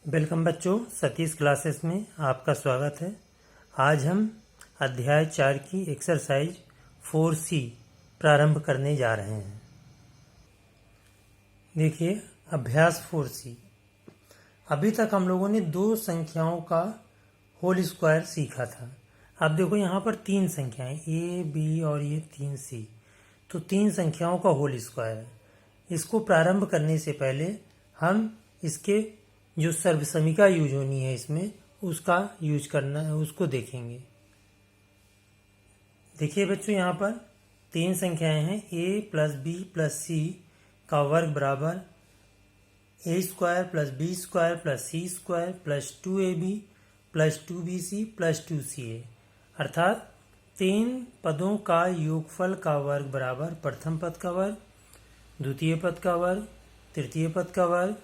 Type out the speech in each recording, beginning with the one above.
Welcome बच्चों, Satish classes में आपका स्वागत है। आज हम अध्याय 4 की एक्सरसाइज 4C प्रारंभ करने जा रहे हैं। देखिए, अभ्यास 4C। अभी तक हम लोगों ने दो संख्याओं का होल स्क्वायर सीखा था। अब देखो, यहाँ पर तीन संख्याएं A, B और ये 3C, तो तीन संख्याओं का होल स्क्वायर है। इसको प्रारंभ करने से पहले हम इसके जो सर्वसमिका यूज होनी है इसमें उसका यूज करना है, उसको देखेंगे। देखिए बच्चों, यहाँ पर तीन संख्याएं हैं। a plus B plus C का वर्ग बराबर a square plus B square plus C square plus 2ab plus 2bc plus 2ca, अर्थात तीन पदों का योगफल का वर्ग बराबर प्रथम पद का वर्ग, द्वितीय पद का वर्ग, तृतीय पद का वर्ग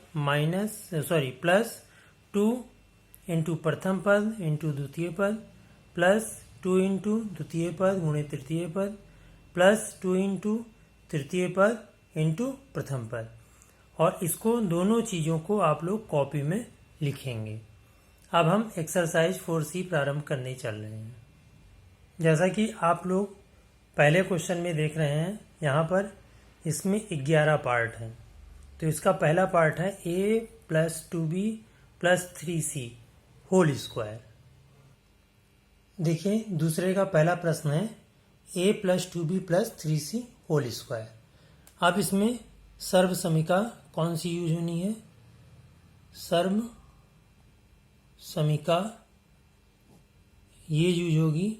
प्लस 2 इंटू प्रथम पद इंटू द्वितीय पद प्लस 2 इंटू द्वितीय पद गुणे तृतीय पद प्लस 2 इंटू तृतीय पद इंटू प्रथम पद। और इसको दोनों चीज़ों को आप लोग कॉपी में लिखेंगे। अब हम एक्सरसाइज 4C प्रारंभ करने चल रहे हैं। जैसा कि आप लोग पहले क्वेश्चन में देख रहे हैं, यहाँ पर इसमें 11 पार्ट हैं। तो इसका पहला पार्ट है a plus 2b plus 3c whole square. देखिए, दूसरे का पहला प्रश्न है a plus 2b plus 3c whole square. अब इसमें सर्वसमिका कौन सी यूज होनी है? सर्व समिका ये यूज होगी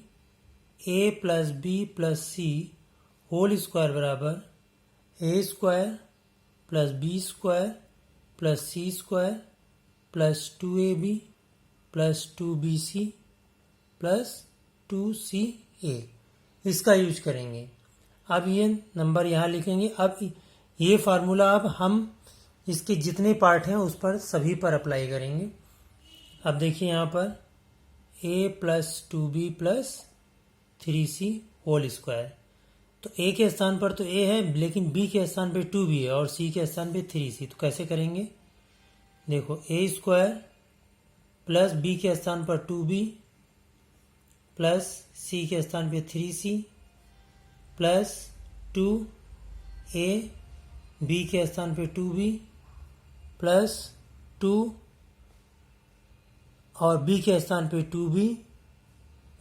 a plus B plus C whole square बराबर a square plus B square plus C square plus 2ab plus 2bc plus 2ca, इसका यूज करेंगे। अब ये नंबर यहाँ लिखेंगे। अब ये फार्मूला अब हम इसके जितने पार्ट हैं उस पर सभी पर अप्लाई करेंगे। अब देखिए, यहाँ पर a plus 2b plus 3c whole square, तो a के स्थान पर तो a है, लेकिन b के स्थान पे 2b है और c के स्थान पे 3c। तो कैसे करेंगे? देखो, a स्क्वायर प्लस b के स्थान पर 2b प्लस c के स्थान पे 3c प्लस 2a b के स्थान पे 2b प्लस 2 और b के स्थान पे 2b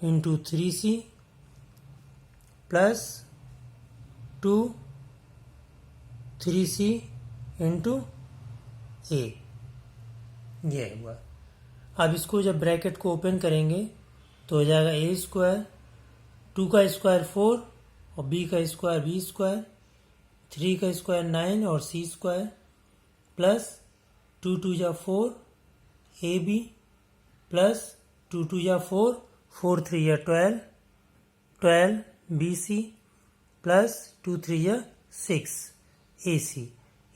into 3c plus 2 3c into a, ये हुआ। अब इसको जब ब्रैकेट को ओपन करेंगे तो हो जाएगा a स्क्वायर, 2 का स्क्वायर 4 और b का स्क्वायर b स्क्वायर, 3 का स्क्वायर 9 और c स्क्वायर प्लस 2 2 जा 4 ab प्लस 2 2 जा 4 4 3 या 12 12 bc प्लस 2 3 या 6 ac,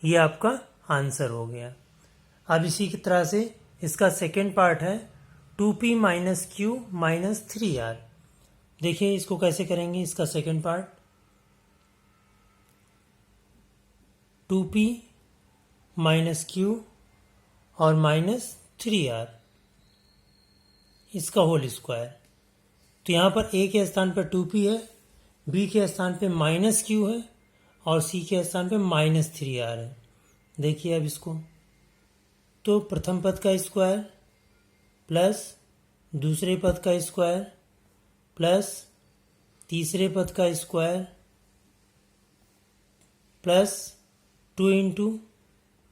ये आपका आंसर हो गया। अब इसी की तरह से इसका सेकेंड पार्ट है 2p minus Q minus 3r। देखिए, इसको कैसे करेंगे? इसका second part 2p minus Q और माइनस 3r, इसका होल स्क्वायर। तो यहाँ पर a के स्थान पर 2p है, b के स्थान पे माइनस क्यू है और c के स्थान पे माइनस 3r है। देखिए अब इसको, तो प्रथम पद का स्क्वायर प्लस दूसरे पद का स्क्वायर प्लस तीसरे पद का स्क्वायर प्लस 2 इंटू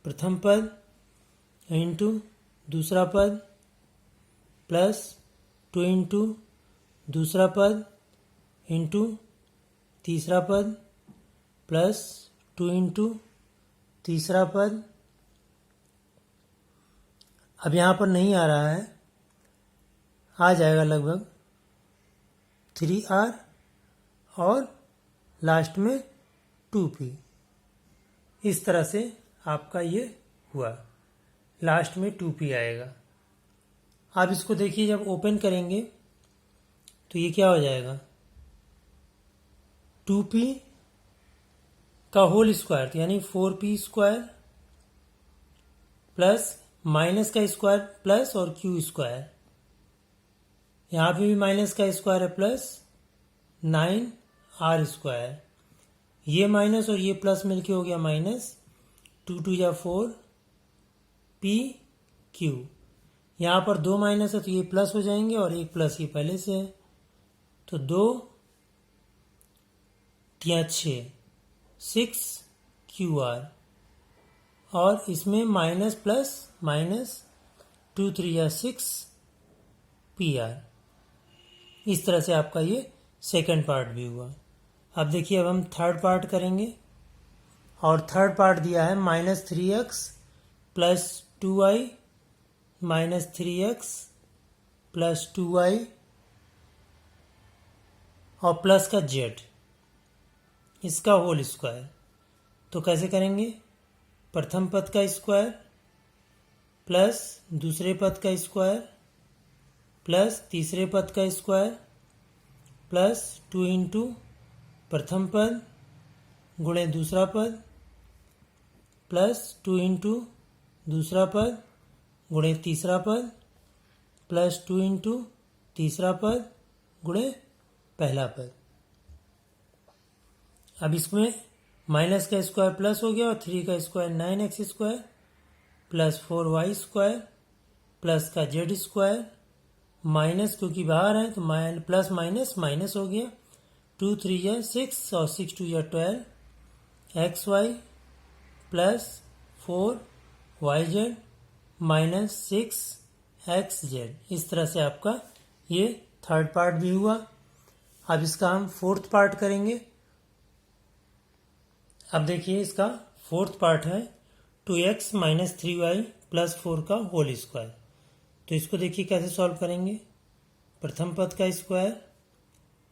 प्रथम पद इंटू दूसरा पद प्लस 2 इंटू दूसरा पद इंटू तीसरा पद प्लस 2 इंटू तीसरा पद। अब यहाँ पर नहीं आ रहा है, आ जाएगा लगभग 3r और लास्ट में 2p। इस तरह से आपका ये हुआ, लास्ट में 2p आएगा। आप इसको देखिए, जब ओपन करेंगे तो ये क्या हो जाएगा? 2p का होल स्क्वायर, यानी 4p स्क्वायर प्लस माइनस का स्क्वायर प्लस और क्यू स्क्वायर, यहाँ पे भी माइनस का स्क्वायर है प्लस 9r स्क्वायर, ये माइनस और ये प्लस मिलके हो गया माइनस 2 2 या 4 पी क्यू। यहाँ पर 2 माइनस है तो ये प्लस हो जाएंगे और एक प्लस ये पहले से है, तो 2 या 6 क्यू आर, और इसमें माइनस प्लस माइनस 2 3 या 6 पी आर। इस तरह से आपका ये सेकंड पार्ट भी हुआ। अब देखिए, अब हम थर्ड पार्ट करेंगे, और थर्ड पार्ट दिया है -3x plus 2y minus 3x plus 2y और प्लस का z, इसका होल स्क्वायर। तो कैसे करेंगे? प्रथम पद का स्क्वायर प्लस दूसरे पद का स्क्वायर प्लस तीसरे पद का स्क्वायर प्लस 2 इंटू प्रथम पद गुणे दूसरा पद प्लस 2 इंटू दूसरा पद गुणे तीसरा पद प्लस 2 इंटू तीसरा पद गुणे पहला पद। अब इसमें माइनस का स्क्वायर प्लस हो गया और 3 का square 9x square plus 4y square plus का z स्क्वायर, माइनस क्योंकि बाहर है तो प्लस माइनस माइनस हो गया, 2 3 या 6 और 6 2 या 12 xy plus 4yz minus 6xz। इस तरह से आपका ये थर्ड पार्ट भी हुआ। अब इसका हम फोर्थ पार्ट करेंगे। अब देखिए, इसका फोर्थ पार्ट है 2x माइनस 3y प्लस 4 का होल स्क्वायर। तो इसको देखिए कैसे सॉल्व करेंगे। प्रथम पद का स्क्वायर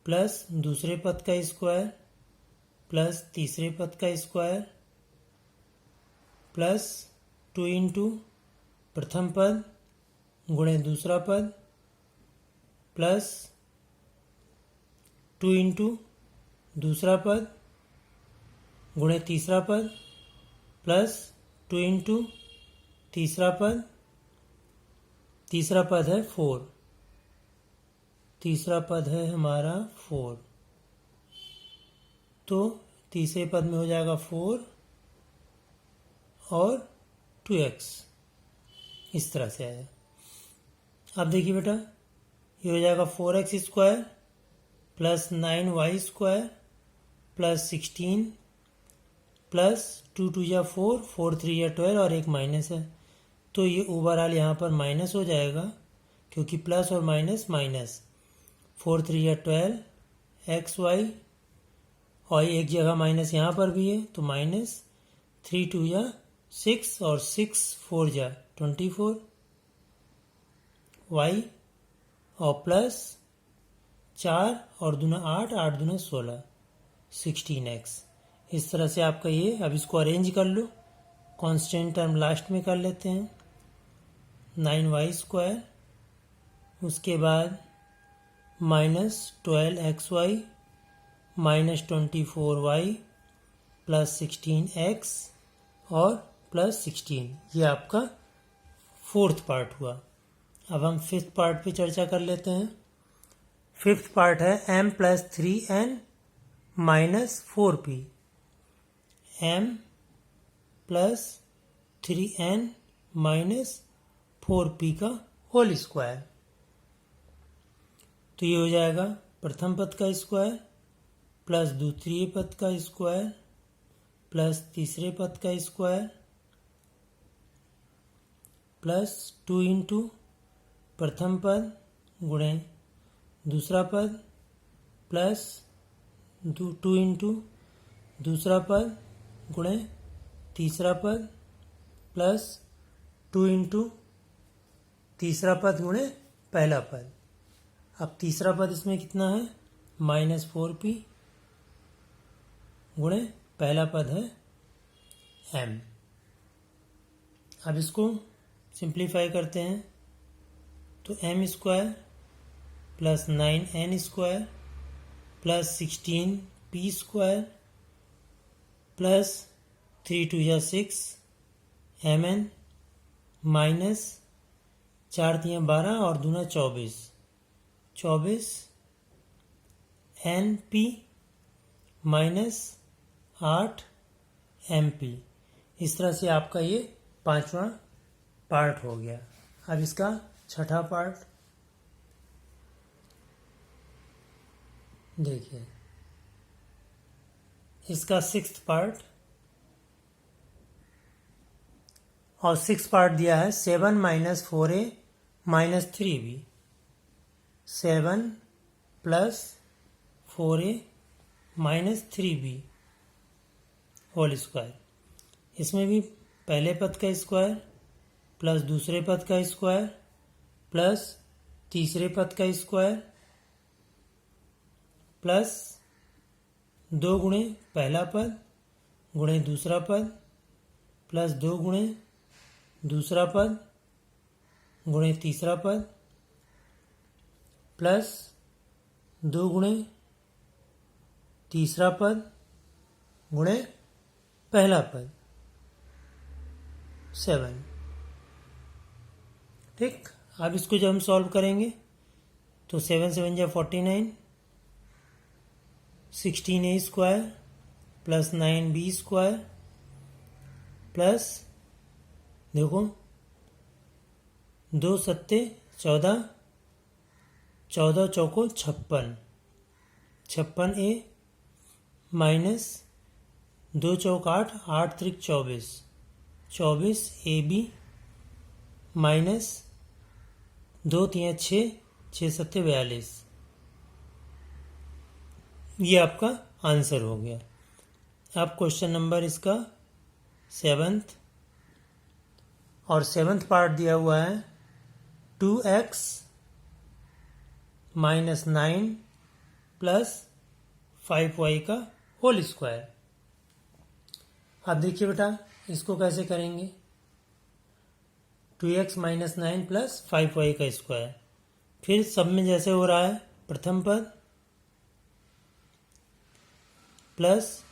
प्लस दूसरे पद का स्क्वायर प्लस तीसरे पद का स्क्वायर प्लस 2 इंटू प्रथम पद गुणे दूसरा पद प्लस 2 इंटू दूसरा पद गुणे तीसरा पद प्लस 2 इंटू तीसरा पद है 4, तीसरा पद है हमारा 4, तो तीसरे पद में हो जाएगा 4 और 2x। इस तरह से आया। अब देखिए बेटा, ये हो जाएगा 4x square plus 9y square plus 16 plus 2 2 या 4 4 3 या 12 और एक माइनस है, तो ये ओवरऑल यहाँ पर माइनस हो जाएगा क्योंकि प्लस और माइनस माइनस, 4 3 या 12 xy और एक जगह माइनस यहाँ पर भी है तो माइनस 3 2 या 6 और 6 4 या 24 y और प्लस 4 और दूना 8 8 दूना 16 16x। इस तरह से आपका ये, अब इसको अरेंज कर लो, कांस्टेंट टर्म लास्ट में कर लेते हैं, 9y स्क्वायर, उसके बाद minus 12xy minus 24y plus 16x और प्लस 16। ये आपका फोर्थ पार्ट हुआ। अब हम फिफ्थ पार्ट पे चर्चा कर लेते हैं। फिफ्थ पार्ट है m plus 3n minus 4p, m plus 3n minus 4p का होल स्क्वायर। तो ये हो जाएगा प्रथम पद का स्क्वायर प्लस द्वितीय पद का स्क्वायर प्लस तीसरे पद का स्क्वायर प्लस 2 इंटू प्रथम पद गुणे दूसरा पद प्लस 2 इंटू दूसरा पद गुणे तीसरा पद प्लस 2 इंटू तीसरा पद गुणे पहला पद। अब तीसरा पद इसमें कितना है, माइनस 4p गुणे पहला पद है m। अब इसको सिंप्लीफाई करते हैं तो m square plus 9n square plus 16p square plus 3 2 या 6 mn माइनस 4×3 = 12 और दूना 24, 24 NP माइनस 8 MP। इस तरह से आपका ये 5वां पार्ट हो गया। अब इसका छठा पार्ट देखिए, इसका 6th पार्ट, और 6th पार्ट दिया है 7 - 4A - 3B, 7 + 4A - 3B whole square. इसमें भी पहले पद का स्क्वायर प्लस दूसरे पद का स्क्वायर प्लस तीसरे पद का स्क्वायर प्लस 2 गुणे पहला पद गुणे दूसरा पद प्लस 2 गुणे दूसरा पद गुणे तीसरा पद प्लस 2 गुणे तीसरा पद गुणे पहला पद 7। ठीक, अब इसको जब हम सॉल्व करेंगे तो 7 × 7 = 49, 16A² प्लस 9B² प्लस देखो 2 सत्ते 14, 14 चौको 56, 56A माइनस 2 चौक 8, 8 त्रिक 24, 24AB माइनस 2 × 6, 6 सत्ते 42। ये आपका आंसर हो गया। अब क्वेश्चन नंबर इसका 7th, और 7th पार्ट दिया हुआ है 2x - 9 + 5y का होल स्क्वायर। अब देखिए बेटा, इसको कैसे करेंगे। 2x - 9 + 5y का स्क्वायर, फिर सब में जैसे हो रहा है, प्रथम पद प्लस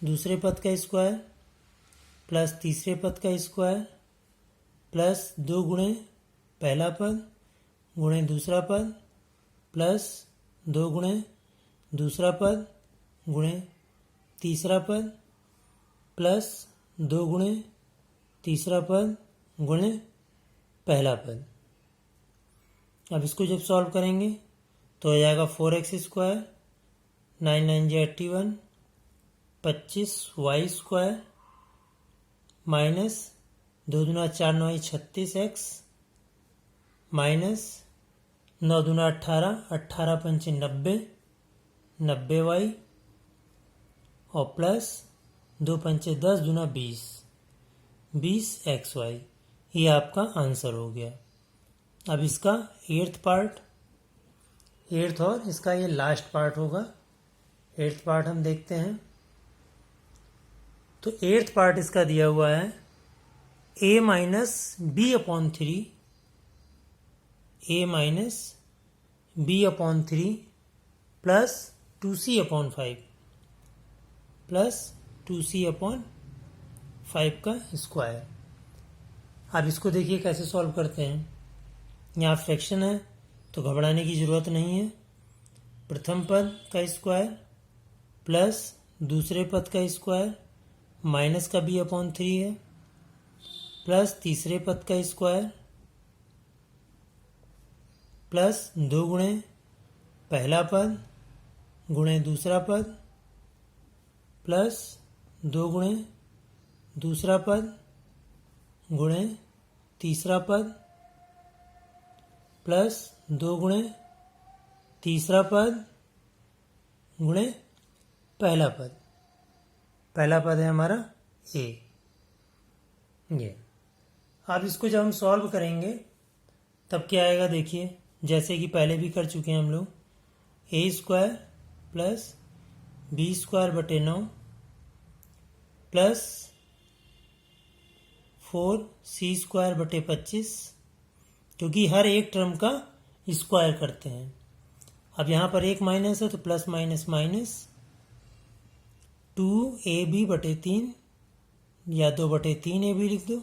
दूसरे पद का स्क्वायर प्लस तीसरे पद का स्क्वायर प्लस 2 गुणे पहला पद गुणे दूसरा पद प्लस 2 गुणे दूसरा पद गुणे तीसरा पद प्लस 2 गुणे तीसरा पद गुणे पहला पद। अब इसको जब सॉल्व करेंगे तो हो जाएगा 4x², 9 9 = 81, 25y² माइनस 2 दूना 4 9 36x माइनस 9 दूना 18, 18 पंचे 90, 90y और प्लस 2 पंचे 10 दूना 20, 20xy। ये आपका आंसर हो गया। अब इसका 8th पार्ट, 8th और इसका ये लास्ट पार्ट होगा। 8th पार्ट हम देखते हैं। तो 8th पार्ट इसका दिया हुआ है a - b/3, a - b/3 plus 2c/5 plus 2c/5 का स्क्वायर। अब इसको देखिए कैसे सॉल्व करते हैं। यहाँ फ्रैक्शन है तो घबराने की ज़रूरत नहीं है। प्रथम पद का स्क्वायर प्लस दूसरे पद का स्क्वायर माइनस का b/3 है प्लस तीसरे पद का स्क्वायर प्लस 2 गुणे पहला पद गुणे दूसरा पद प्लस 2 गुणे दूसरा पद गुणे तीसरा पद प्लस 2 गुणे तीसरा पद गुणे पहला पद। पहला पद है हमारा a। ये अब इसको जब हम सॉल्व करेंगे तब क्या आएगा, देखिए जैसे कि पहले भी कर चुके हैं हम लोग। a² plus b²/9 plus 4c²/25, क्योंकि हर एक टर्म का स्क्वायर करते हैं। अब यहाँ पर एक माइनस है तो प्लस माइनस माइनस 2ab/3 या 2/3 ab लिख दो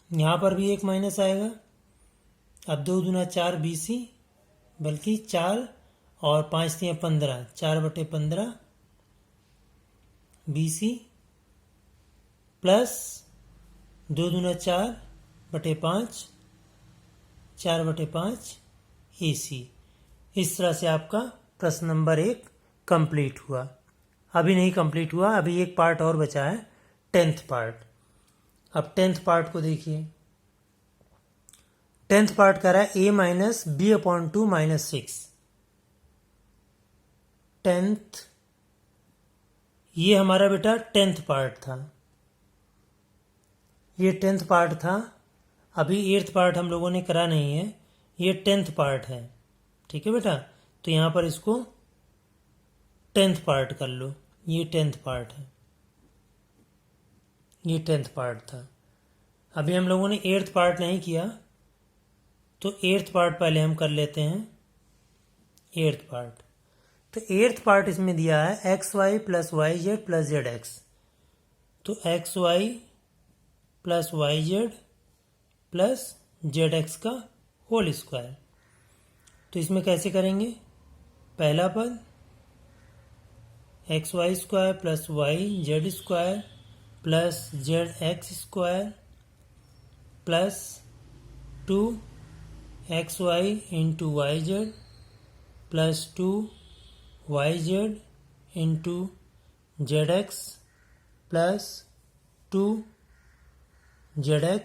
यहाँ पर भी एक माइनस आएगा। अब 2 दूना 4 BC, बल्कि 4 और 5 3 15, 4/15 BC प्लस 2 दूना 4/5, 4/5 AC। इस तरह से आपका प्रश्न नंबर 1 कंप्लीट हुआ। अभी नहीं कंप्लीट हुआ, अभी एक पार्ट और बचा है, 10th पार्ट। अब 10th पार्ट को देखिए। 10th पार्ट कह रहा है a minus b/2 minus 6। 10th, ये हमारा बेटा 10th पार्ट था, ये 10th पार्ट था। अभी 8th पार्ट हम लोगों ने करा नहीं है, ये 10th पार्ट है। ठीक है बेटा, तो यहाँ पर इसको 10th पार्ट कर लो। ये 10th पार्ट है, ये 10th पार्ट था। अभी हम लोगों ने 8th पार्ट नहीं किया, तो 8th पार्ट पहले हम कर लेते हैं। 8th पार्ट, तो 8th पार्ट इसमें दिया है XY plus YZ plus ZX। तो XY plus YZ plus ZX का होल स्क्वायर। तो इसमें कैसे करेंगे? पहला पद XY square plus YZ square plus ZX square plus 2XY into YZ plus 2YZ into ZX plus 2ZX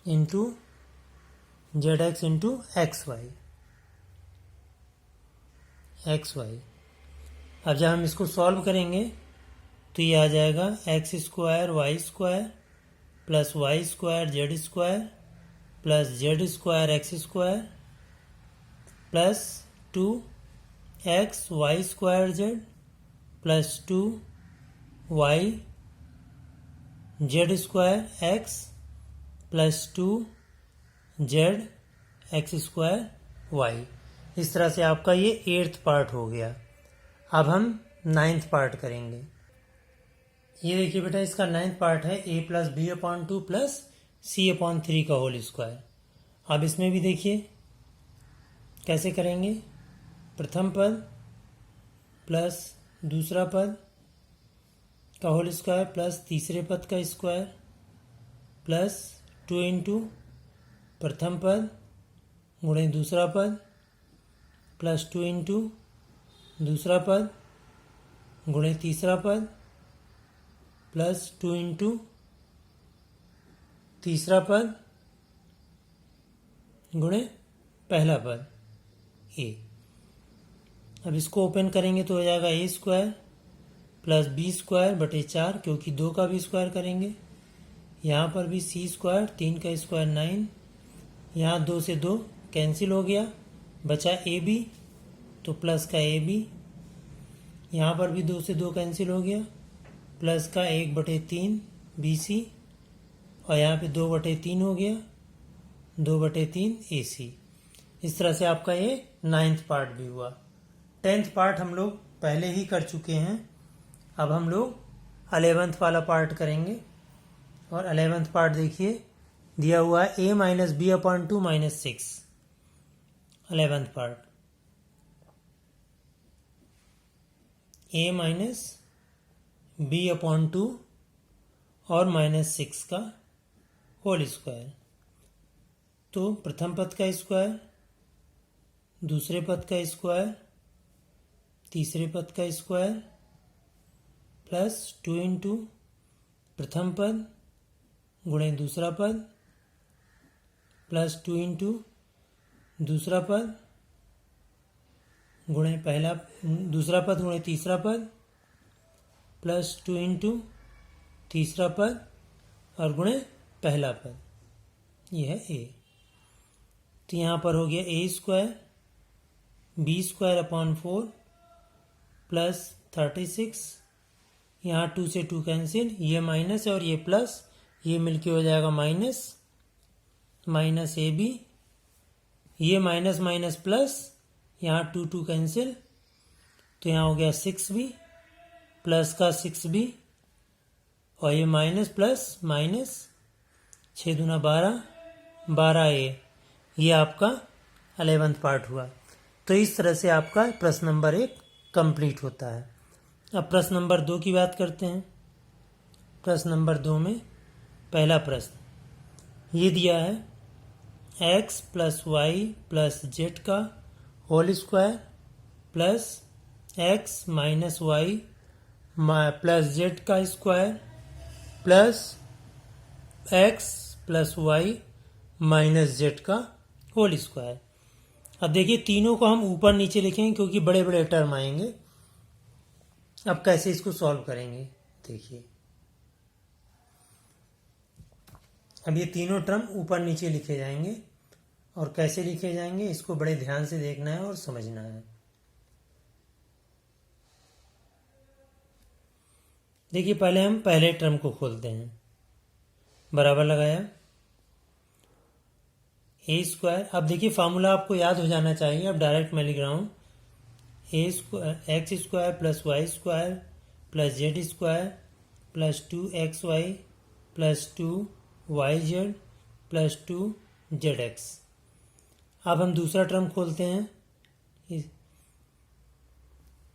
into ZX into XY। अब जब हम इसको सॉल्व करेंगे तो ये आ जाएगा x square y square plus y square z square plus z square x square plus 2x y square z plus 2y z square x plus 2z x square y। इस तरह से आपका ये 8th पार्ट हो गया। अब हम 9th part करेंगे। ये देखिए बेटा, इसका 9th पार्ट है a plus b/2 plus c/3 का होल स्क्वायर। अब इसमें भी देखिए कैसे करेंगे। प्रथम पद प्लस दूसरा पद का होल स्क्वायर प्लस तीसरे पद का स्क्वायर प्लस 2 इंटू प्रथम पद गुणे दूसरा पद प्लस 2 इंटू दूसरा पद गुणे तीसरा पद प्लस 2 इंटू तीसरा पद गुणे पहला पद a। अब इसको ओपन करेंगे तो हो जाएगा a square plus b square बटे 4, क्योंकि 2 का भी स्क्वायर करेंगे। यहाँ पर भी c स्क्वायर, 3 का स्क्वायर 9, यहाँ 2 से 2 कैंसिल हो गया, बचा ab, तो प्लस का ab। यहाँ पर भी 2 से 2 कैंसिल हो गया, प्लस का 1/3 BC, और यहाँ पे 2/3 हो गया, 2/3 AC। इस तरह से आपका ये 9th पार्ट भी हुआ। 10th पार्ट हम लोग पहले ही कर चुके हैं। अब हम लोग 11th वाला पार्ट करेंगे। और 11th पार्ट देखिए दिया हुआ है a minus b/2 minus 6। 11th part a minus b/2 और माइनस 6 का होल स्क्वायर। तो प्रथम पद का स्क्वायर, दूसरे पद का स्क्वायर, तीसरे पद का स्क्वायर प्लस 2 इंटू प्रथम पद गुणे दूसरा पद प्लस 2 इंटू दूसरा पद गुणे पहला, दूसरा पद गुणे तीसरा पद प्लस 2 इंटू तीसरा पद और गुणे पहला पद। यह है a। तो यहाँ पर हो गया a square b square upon 4 plus 36। यहाँ 2 से 2 कैंसिल, ये माइनस है और ये प्लस, ये मिलके हो जाएगा माइनस, माइनस ab, ये माइनस माइनस प्लस, यहाँ 2 2 कैंसिल, तो यहाँ हो गया 6b प्लस का 6b, और ये माइनस प्लस माइनस 6 दूना 12, 12A, ये आपका 11th पार्ट हुआ। तो इस तरह से आपका प्रश्न नंबर 1 कंप्लीट होता है। अब प्रश्न नंबर 2 की बात करते हैं। प्रश्न नंबर 2 में पहला प्रश्न ये दिया है x plus y plus z का whole square plus x minus y plus z का square plus x plus y minus z का होल स्क्वायर। अब देखिए तीनों को हम ऊपर नीचे लिखेंगे क्योंकि बड़े बड़े टर्म आएंगे। अब कैसे इसको सॉल्व करेंगे देखिए। अब ये तीनों टर्म ऊपर नीचे लिखे जाएंगे और कैसे लिखे जाएंगे इसको बड़े ध्यान से देखना है और समझना है। देखिए पहले हम पहले टर्म को खोलते हैं। बराबर लगाया ए स्क्वायर। अब देखिए फार्मूला आपको याद हो जाना चाहिए। अब डायरेक्ट मैं लिख रहा हूँ a square x square plus Y square plus Z square plus 2xy plus 2yz plus 2zx। अब हम दूसरा टर्म खोलते हैं।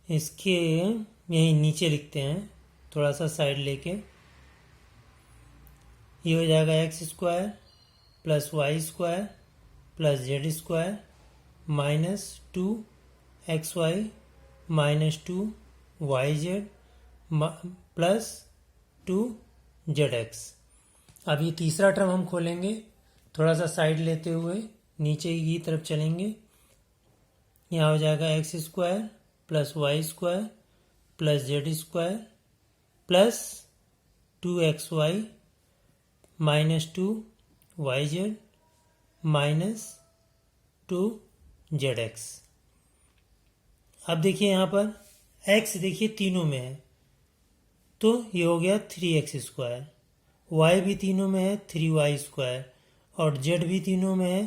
इसके यहीं नीचे लिखते हैं थोड़ा सा साइड लेके। ये हो जाएगा X square plus Y square plus Z square minus 2xy minus 2yz plus 2zx। अब ये तीसरा टर्म हम खोलेंगे थोड़ा सा साइड लेते हुए नीचे की तरफ चलेंगे। यहाँ हो जाएगा X square plus Y square plus Z square plus 2xy minus 2yz minus 2zx। अब देखिए यहाँ पर x देखिए तीनों में है तो ये हो गया 3x स्क्वायर, y भी तीनों में है 3y स्क्वायर और z भी तीनों में है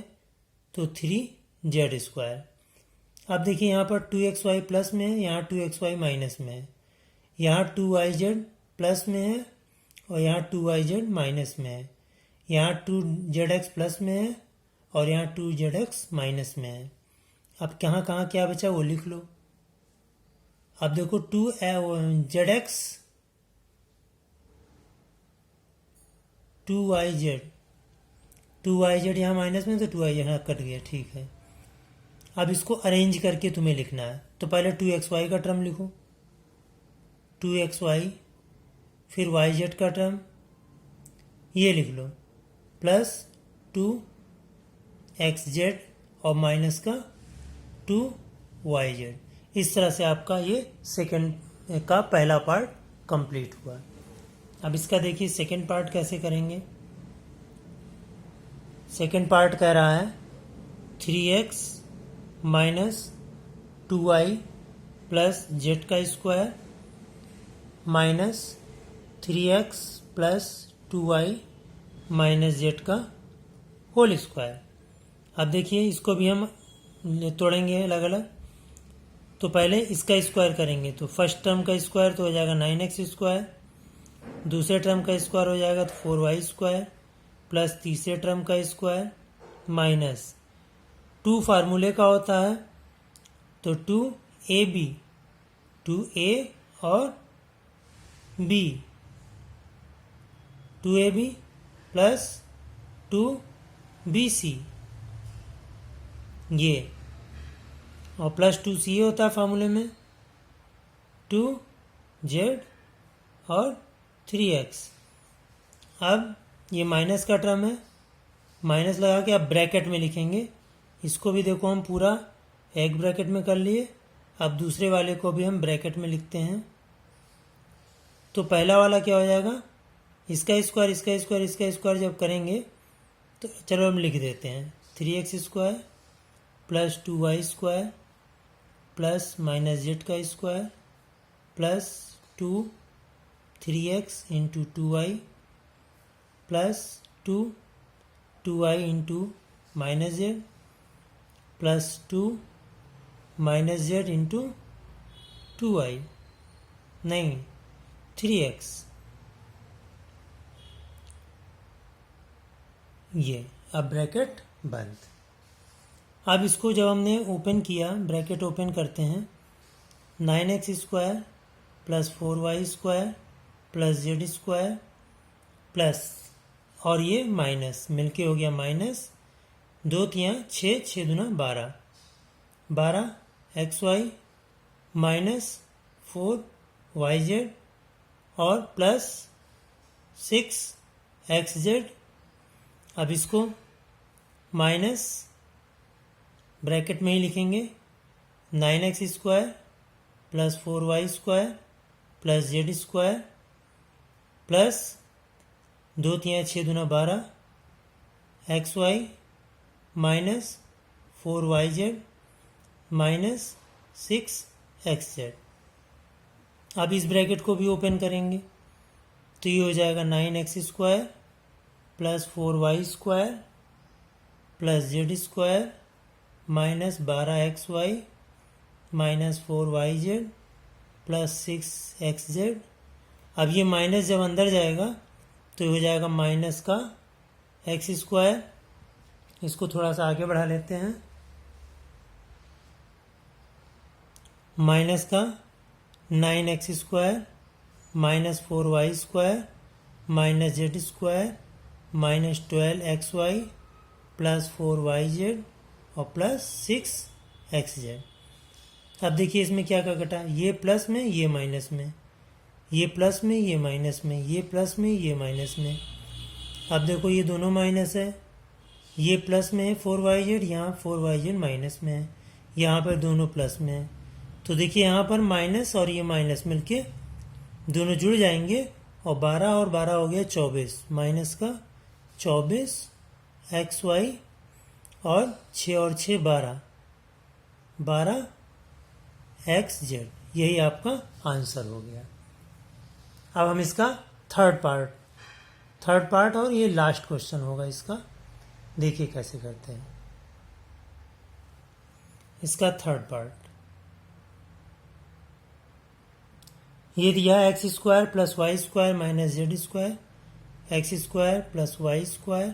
तो 3z स्क्वायर। अब देखिए यहाँ पर 2xy प्लस में है, यहाँ 2xy माइनस में है, यहाँ 2yz प्लस में है और यहाँ 2yz माइनस में है, यहाँ 2zx प्लस में है और यहाँ 2zx माइनस में है। अब कहाँ कहाँ क्या बचा वो लिख लो। अब देखो 2zx 2yz यहाँ माइनस में तो 2yz यहाँ कट गया, ठीक है। अब इसको अरेंज करके तुम्हें लिखना है तो पहले 2xy का टर्म लिखो 2xy, फिर yz का टर्म ये लिख लो प्लस 2xz और माइनस का 2yz। इस तरह से आपका ये सेकंड का पहला पार्ट कंप्लीट हुआ। अब इसका देखिए सेकंड पार्ट कैसे करेंगे। सेकंड पार्ट कह रहा है 3x minus 2y plus z का square minus 3x plus 2y minus z का होल स्क्वायर। अब देखिए इसको भी हम तोड़ेंगे अलग अलग। तो पहले इसका स्क्वायर करेंगे तो फर्स्ट टर्म का स्क्वायर तो हो जाएगा 9x स्क्वायर, दूसरे टर्म का स्क्वायर हो जाएगा तो 4y स्क्वायर प्लस तीसरे टर्म का स्क्वायर माइनस 2 फार्मूले का होता है तो 2ab 2a और b 2ab प्लस 2bc ये और प्लस 2c होता है फार्मूले में 2z और 3x। अब ये माइनस का टर्म है, माइनस लगा के अब ब्रैकेट में लिखेंगे। इसको भी देखो हम पूरा एक ब्रैकेट में कर लिए। अब दूसरे वाले को भी हम ब्रैकेट में लिखते हैं। तो पहला वाला क्या हो जाएगा, इसका स्क्वायर इसका स्क्वायर इसका स्क्वायर जब करेंगे तो चलो हम लिख देते हैं 3x square plus 2y square plus minus z का square plus 3x into 2y plus 2y into minus z plus 2 minus z into 2y नहीं 3x ये। अब ब्रैकेट बंद। अब इसको जब हमने ओपन किया, ब्रैकेट ओपन करते हैं, 9x² plus 4y² plus z² plus, और ये माइनस मिलके हो गया माइनस, 2 तियाँ 6, 6 दूना 12, 12xy माइनस 4yz और प्लस 6xz। अब इसको माइनस ब्रैकेट में ही लिखेंगे, 9x² plus 4y² plus z² plus 2 तियाँ 6 दूना 12, xy minus 4yz minus 6xz। अब इस ब्रैकेट को भी ओपन करेंगे तो ये हो जाएगा 9x² plus 4y² plus z² minus 12xy minus 4yz plus 6xz। अब ये माइनस जब अंदर जाएगा तो ये हो जाएगा माइनस का x²। इसको थोड़ा सा आगे बढ़ा लेते हैं, माइनस का 9x² minus 4y² minus z² minus 12xy plus 4yz और प्लस 6xz। अब देखिए इसमें क्या क्या घटा, ये प्लस में ये माइनस में, ये प्लस में ये माइनस में, ये प्लस में ये माइनस में। अब देखो ये दोनों माइनस है, ये प्लस में है 4yz, यहाँ 4yz माइनस में है, यहाँ पर दोनों प्लस में है। तो देखिए यहाँ पर माइनस और ये माइनस मिलके दोनों जुड़ जाएंगे और 12 और 12 हो गया 24, माइनस का 24xy और 6 और 6 12, 12xz। यही आपका आंसर हो गया। अब हम इसका थर्ड पार्ट और ये लास्ट क्वेश्चन होगा इसका, देखिए कैसे करते हैं इसका थर्ड पार्ट। ये दिया x² plus y² minus z², x² plus y²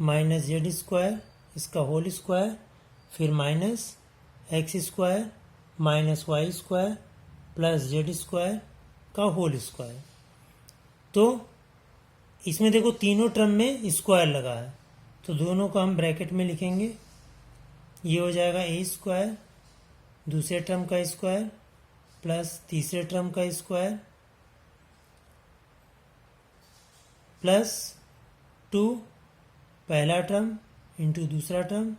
minus z², इसका होल स्क्वायर, फिर minus x² minus y² plus z² का होल स्क्वायर। तो इसमें देखो तीनों टर्म में स्क्वायर लगा है, तो दोनों को हम ब्रैकेट में लिखेंगे। ये हो जाएगा a², दूसरे टर्म का स्क्वायर प्लस तीसरे टर्म का स्क्वायर प्लस 2 पहला टर्म इंटू दूसरा टर्म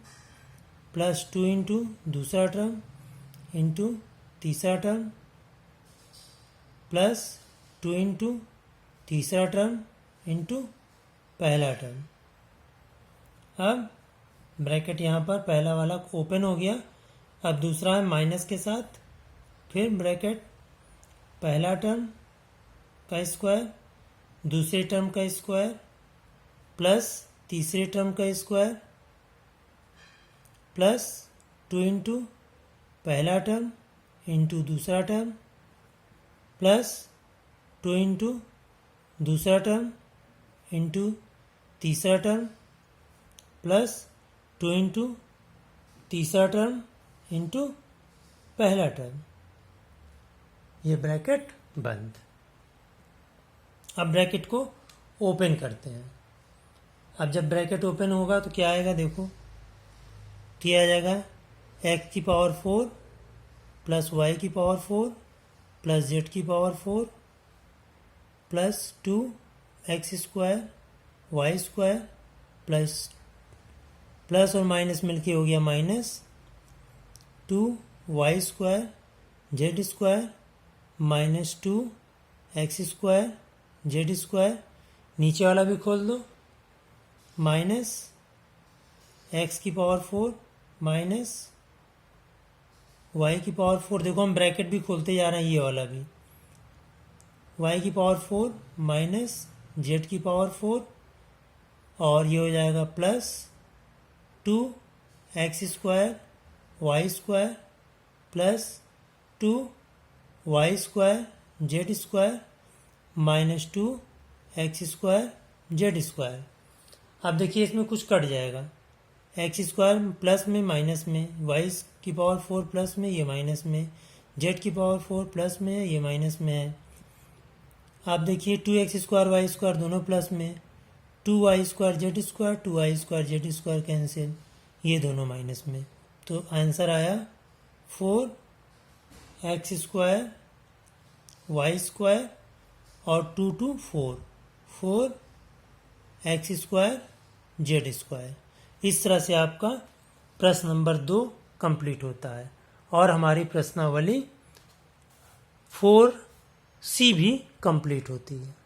प्लस 2 इंटू दूसरा टर्म इंटू तीसरा टर्म प्लस 2 इंटू तीसरा टर्म इंटू पहला टर्म। अब ब्रैकेट यहाँ पर पहला वाला ओपन हो गया। अब दूसरा है माइनस के साथ, फिर ब्रैकेट पहला टर्म का स्क्वायर, दूसरे टर्म का स्क्वायर प्लस तीसरे टर्म का स्क्वायर प्लस 2 इंटू पहला टर्म इंटू दूसरा टर्म प्लस 2 इंटू दूसरा टर्म इंटू तीसरा टर्म प्लस 2 इंटू तीसरा टर्म इंटू पहला टर्म। ये ब्रैकेट बंद। अब ब्रैकेट को ओपन करते हैं। अब जब ब्रैकेट ओपन होगा तो क्या आएगा, देखो क्या आ जाएगा, x की पावर 4 प्लस y की पावर 4 प्लस z की power 4 plus 2x² y² plus और माइनस मिलके हो गया minus 2y² z² minus 2x² z²। नीचे वाला भी खोल दो, माइनस x की पावर 4 माइनस y की पावर 4। देखो हम ब्रैकेट भी खोलते जा रहे हैं, ये वाला भी, y की पावर 4 माइनस z की पावर 4 और ये हो जाएगा plus 2x² y² plus 2y² z² minus 2x² z²। अब देखिए इसमें कुछ कट जाएगा, एक्स स्क्वायर प्लस में माइनस में, वाई की पावर 4 प्लस में, ये माइनस में, जेड की पावर 4 प्लस में है, ये माइनस में है। आप देखिए 2x² y² दोनों प्लस में, 2y² z², 2y² z² cancel, ये दोनों माइनस में। तो आंसर आया 4x² y² और 2 2 4, 4x² z²। इस तरह से आपका प्रश्न नंबर 2 कंप्लीट होता है और हमारी प्रश्नावली 4C भी कंप्लीट होती है।